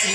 Hi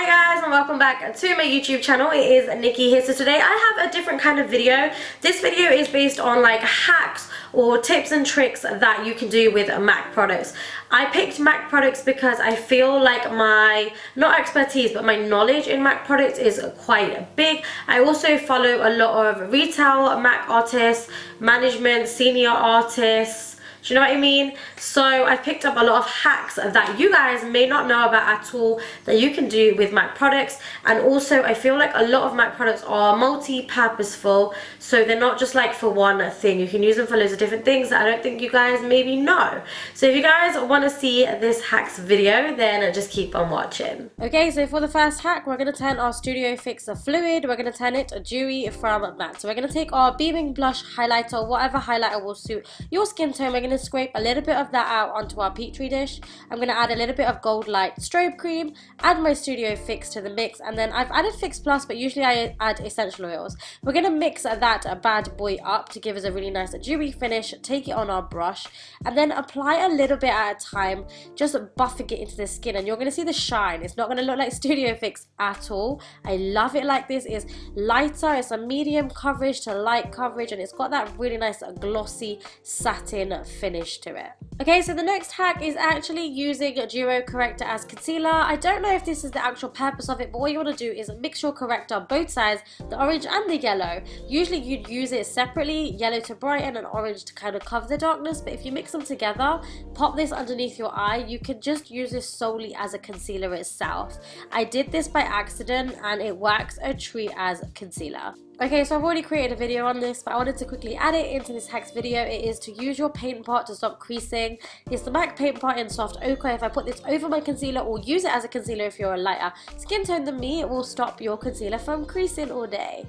guys, and welcome back to my YouTube channel. It is Nikki here. So today I have a different kind of video. This video is based on like hacks or tips and tricks that you can do with MAC products. I picked MAC products because I feel like my, not expertise, but my knowledge in MAC products is quite big. I also follow a lot of retail MAC artists, management, senior artists. Do you know what I mean? So I've picked up a lot of hacks that you guys may not know about at all that you can do with MAC products. And also I feel like a lot of MAC products are multi-purposeful, so they're not just like for one thing. You can use them for loads of different things that I don't think you guys maybe know. So if you guys want to see this hacks video, then just keep on watching. Okay, so for the first hack, we're going to turn our Studio Fix fluid, we're going to turn it dewy from matte. So we're going to take our beaming blush highlighter, whatever highlighter will suit your skin tone. We're going to scrape a little bit of that out onto our Petri dish. I'm going to add a little bit of goldlite strobe cream, add my Studio Fix to the mix, and then I've added Fix Plus, but usually I add essential oils. We're going to mix that bad boy up to give us a really nice dewy finish. Take it on our brush and then apply a little bit at a time, just buffing it into the skin, and you're going to see the shine. It's not going to look like Studio Fix at all. I love it like this. It's lighter, it's a medium coverage to light coverage, and it's got that really nice glossy satin finish to it. Okay, so the next hack is actually using Duo Corrector as concealer. I don't know if this is the actual purpose of it, but what you want to do is mix your corrector, both sides, the orange and the yellow. Usually you'd use it separately, yellow to brighten and orange to kind of cover the darkness, but if you mix them together, pop this underneath your eye. You can just use this solely as a concealer itself. I did this by accident and it works a treat as concealer. Okay, so I've already created a video on this, but I wanted to quickly add it into this hacks video. It is to use your paint pot to stop creasing. It's the MAC paint pot in soft ochre. If I put this over my concealer, or use it as a concealer if you're a lighter skin tone than me, it will stop your concealer from creasing all day.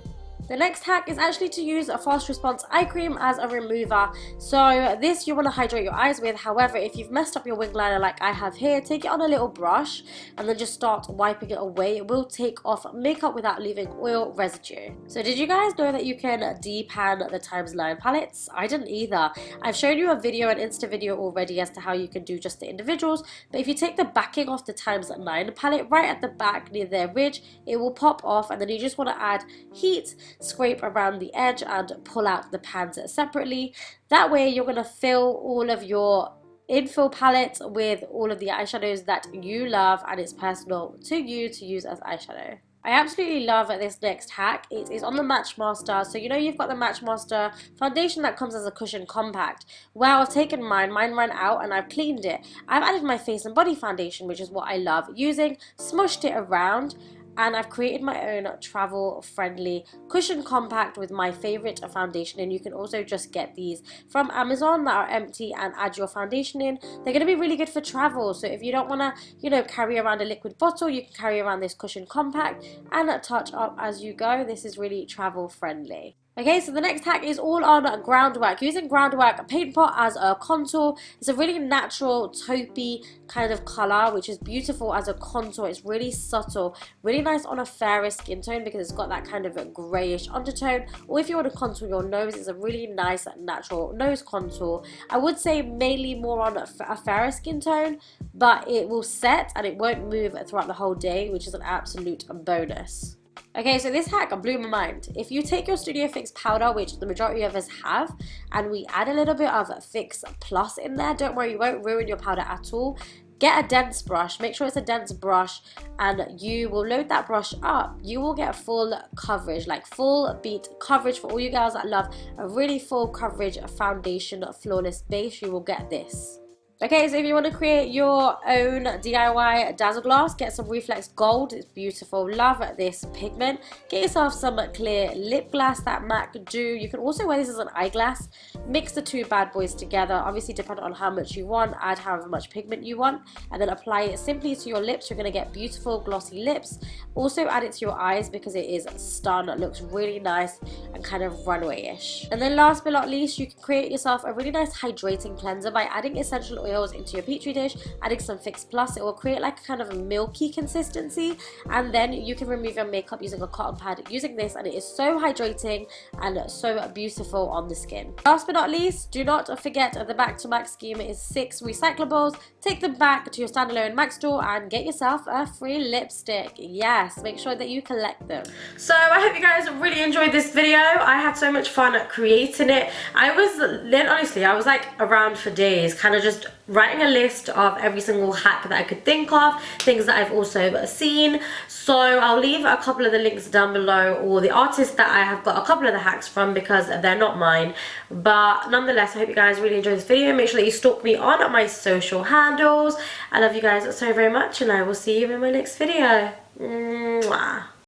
The next hack is actually to use a fast response eye cream as a remover. So this you want to hydrate your eyes with. However, if you've messed up your wing liner like I have here, take it on a little brush and then just start wiping it away. It will take off makeup without leaving oil residue. So did you guys know that you can depan the ×9 palettes? I didn't either. I've shown you a video, an Insta video already, as to how you can do just the individuals, but if you take the backing off the ×9 palette right at the back near the ridge, it will pop off, and then you just want to add heat, scrape around the edge and pull out the pans separately. That way you're going to fill all of your infill palette with all of the eyeshadows that you love, and it's personal to you to use as eyeshadow. I absolutely love this next hack. It is on the Matchmaster. So you know you've got the Matchmaster foundation that comes as a cushion compact. Well, I've taken mine ran out and I've cleaned it. I've added my face and body foundation, which is what I love using, smushed it around, and I've created my own travel friendly cushion compact with my favorite foundation. And you can also just get these from Amazon that are empty and add your foundation in. They're going to be really good for travel, so if you don't want to, you know, carry around a liquid bottle, you can carry around this cushion compact and touch up as you go. This is really travel friendly. Okay, so the next hack is all on groundwork. Using groundwork paint pot as a contour. It's a really natural taupey kind of color, which is beautiful as a contour. It's really subtle, really nice on a fairer skin tone because it's got that kind of a grayish undertone. Or if you want to contour your nose, it's a really nice natural nose contour. I would say mainly more on a fairer skin tone, but it will set and it won't move throughout the whole day, which is an absolute bonus. Okay, so this hack blew my mind. If you take your Studio Fix powder, which the majority of us have, and we add a little bit of Fix Plus in there, don't worry, you won't ruin your powder at all. Get a dense brush, make sure it's a dense brush, and you will load that brush up. You will get full coverage, like full beat coverage. For all you girls that love a really full coverage foundation, flawless base, you will get this. Okay, so if you want to create your own DIY DAZZLEGLASS, get some Reflex Gold. It's beautiful. Love this pigment. Get yourself some clear lip gloss that MAC do. You can also wear this as an eyeglass. Mix the two bad boys together. Obviously, depending on how much you want, add however much pigment you want, and then apply it simply to your lips. You're going to get beautiful glossy lips. Also add it to your eyes because it is stun. It looks really nice and kind of runway-ish. And then last but not least, you can create yourself a really nice hydrating cleanser by adding essential oil oils into your petri dish, adding some Fix Plus. It will create like a kind of a milky consistency, and then you can remove your makeup using a cotton pad using this, and it is so hydrating and so beautiful on the skin. Last but not least, do not forget the back-to-back scheme is 6 recyclables. Take them back to your standalone MAC store and get yourself a free lipstick. Yes, make sure that you collect them. So I hope you guys really enjoyed this video. I had so much fun creating it. Honestly, I was like around for days, kind of just writing a list of every single hack that I could think of, things that I've also seen. So I'll leave a couple of the links down below, or the artists that I have got a couple of the hacks from, because they're not mine. But nonetheless, I hope you guys really enjoyed this video. Make sure that you stalk me on my social handles. I love you guys so very much, and I will see you in my next video. Mwah.